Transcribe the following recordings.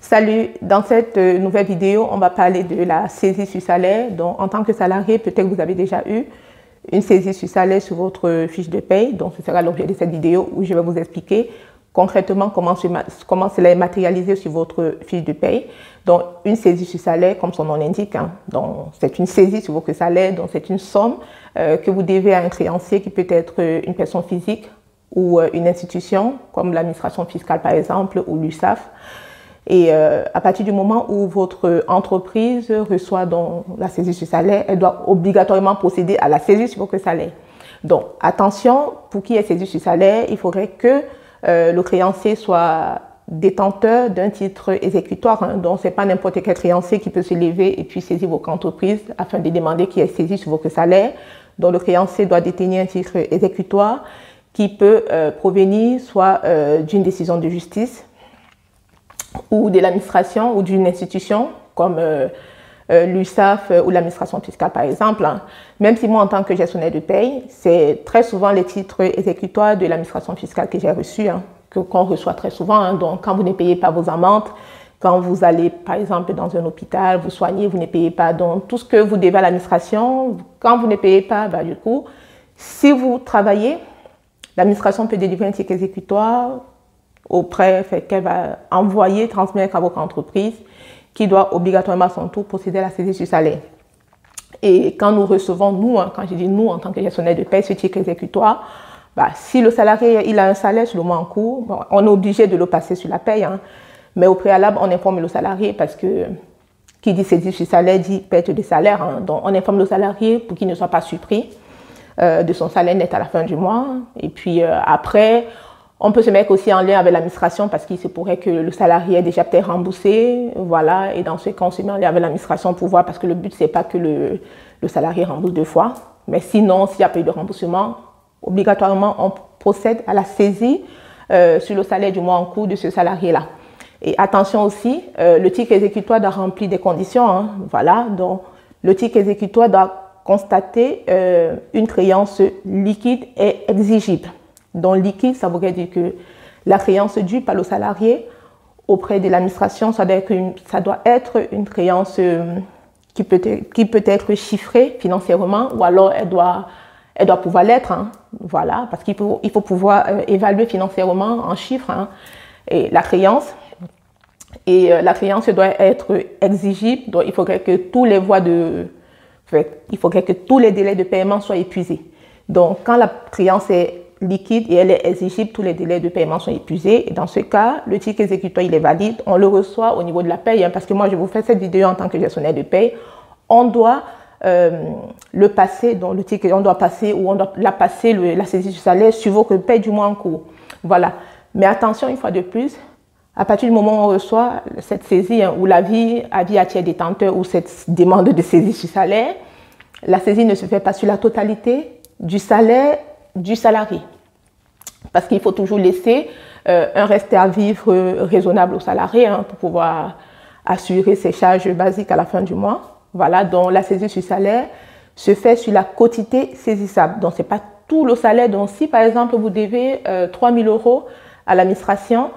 Salut, dans cette nouvelle vidéo, on va parler de la saisie sur salaire. Donc, en tant que salarié, peut-être que vous avez déjà eu une saisie sur salaire sur votre fiche de paye. Donc, ce sera l'objet de cette vidéo où je vais vous expliquer concrètement comment cela est matérialisé sur votre fiche de paye. Donc, une saisie sur salaire, comme son nom l'indique, c'est une saisie sur votre salaire. Donc, c'est une somme que vous devez à un créancier qui peut être une personne physique ou une institution, comme l'administration fiscale par exemple, ou l'URSSAF. Et à partir du moment où votre entreprise reçoit donc la saisie sur salaire, elle doit obligatoirement procéder à la saisie sur votre salaire. Donc attention, pour qu'il y ait saisie sur salaire, il faudrait que le créancier soit détenteur d'un titre exécutoire. Donc ce n'est pas n'importe quel créancier qui peut se lever et puis saisir votre entreprise afin de demander qu'il y ait saisie sur votre salaire. Donc le créancier doit détenir un titre exécutoire qui peut provenir soit d'une décision de justice, ou de l'administration ou d'une institution comme l'URSSAF ou l'administration fiscale par exemple. Même si moi en tant que gestionnaire de paye, c'est très souvent les titres exécutoires de l'administration fiscale que j'ai reçus, qu'on reçoit très souvent. Donc quand vous ne payez pas vos amendes, quand vous allez par exemple dans un hôpital, vous soignez, vous ne payez pas. Donc tout ce que vous devez à l'administration, quand vous ne payez pas, du coup, si vous travaillez, l'administration peut délivrer un titre exécutoire auprès, qu'elle va envoyer, transmettre à votre entreprise, qui doit obligatoirement à son tour procéder à la saisie sur salaire. Et quand nous recevons, nous, quand je dis nous en tant que gestionnaire de paie, ce titre exécutoire, si le salarié il a un salaire sur le mois en cours, on est obligé de le passer sur la paie, mais au préalable, on informe le salarié parce que qui dit saisie sur salaire dit perte de salaire. Donc on informe le salarié pour qu'il ne soit pas surpris de son salaire net à la fin du mois. Et puis après, on peut se mettre aussi en lien avec l'administration parce qu'il se pourrait que le salarié ait déjà peut-être remboursé, voilà. Et dans ce cas, on se met en lien avec l'administration pour voir parce que le but, c'est pas que le salarié rembourse deux fois. Mais sinon, s'il n'y a pas eu de remboursement, obligatoirement, on procède à la saisie sur le salaire du mois en cours de ce salarié-là. Et attention aussi, le titre exécutoire doit remplir des conditions, voilà. Donc, le titre exécutoire doit constater une créance liquide et exigible. Donc, liquide, ça voudrait dire que la créance due par le salarié auprès de l'administration, ça doit être une créance qui peut être chiffrée financièrement ou alors elle doit pouvoir l'être. Voilà, parce qu'il faut pouvoir évaluer financièrement en chiffres et la créance. Et la créance doit être exigible, donc il faudrait que tous les délais de paiement soient épuisés. Donc, quand la créance est liquide et elle est exigible, tous les délais de paiement sont épuisés. Et dans ce cas, le titre exécutoire, il est valide. On le reçoit au niveau de la paye, parce que moi, je vous fais cette vidéo en tant que gestionnaire de paye. On doit le passer, donc le titre, on doit passer ou on doit la saisie du salaire sur votre paye du mois en cours. Voilà. Mais attention, une fois de plus, à partir du moment où on reçoit cette saisie ou avis à tiers détenteur ou cette demande de saisie sur salaire, la saisie ne se fait pas sur la totalité du salaire du salarié. Parce qu'il faut toujours laisser un reste à vivre raisonnable au salarié pour pouvoir assurer ses charges basiques à la fin du mois. Voilà, donc la saisie sur salaire se fait sur la quotité saisissable. Donc, ce n'est pas tout le salaire. Donc, si par exemple vous devez 3 000 € à l'administration,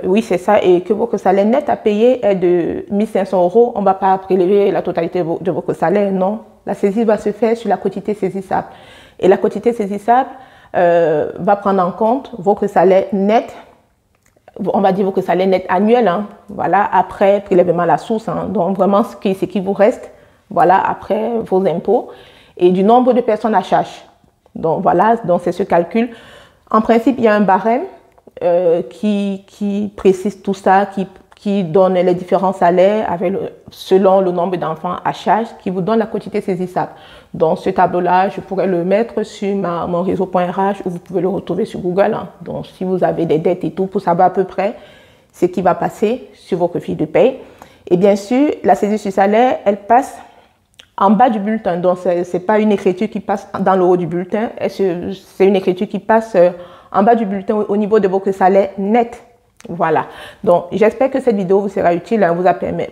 oui, c'est ça, et que votre salaire net à payer est de 1 500 €, on ne va pas prélever la totalité de votre salaire, non. La saisie va se faire sur la quotité saisissable. Et la quotité saisissable va prendre en compte votre salaire net, on va dire votre salaire net annuel, voilà, après prélèvement à la source, donc vraiment ce qui vous reste, voilà, après vos impôts, et du nombre de personnes à charge. Donc voilà, donc c'est ce calcul. En principe, il y a un barème qui précise tout ça, qui donne les différents salaires selon le nombre d'enfants à charge, qui vous donne la quotité saisissable. Donc ce tableau-là, je pourrais le mettre sur mon réseau.rh ou vous pouvez le retrouver sur Google. Donc si vous avez des dettes et tout, pour savoir à peu près ce qui va passer sur votre fiche de paye. Et bien sûr, la saisie sur salaire, elle passe en bas du bulletin. Donc ce n'est pas une écriture qui passe dans le haut du bulletin, c'est une écriture qui passe en bas du bulletin au niveau de votre salaire net. Voilà, donc j'espère que cette vidéo vous sera utile,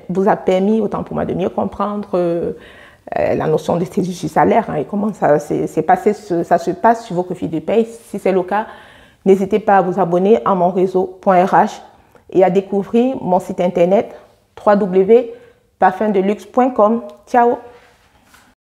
vous a permis autant pour moi de mieux comprendre la notion de saisie sur salaire et comment ça se passe sur votre fiche de paye. Si c'est le cas, n'hésitez pas à vous abonner à mon réseau.rh et à découvrir mon site internet www.parfumdeluxe.com. Ciao!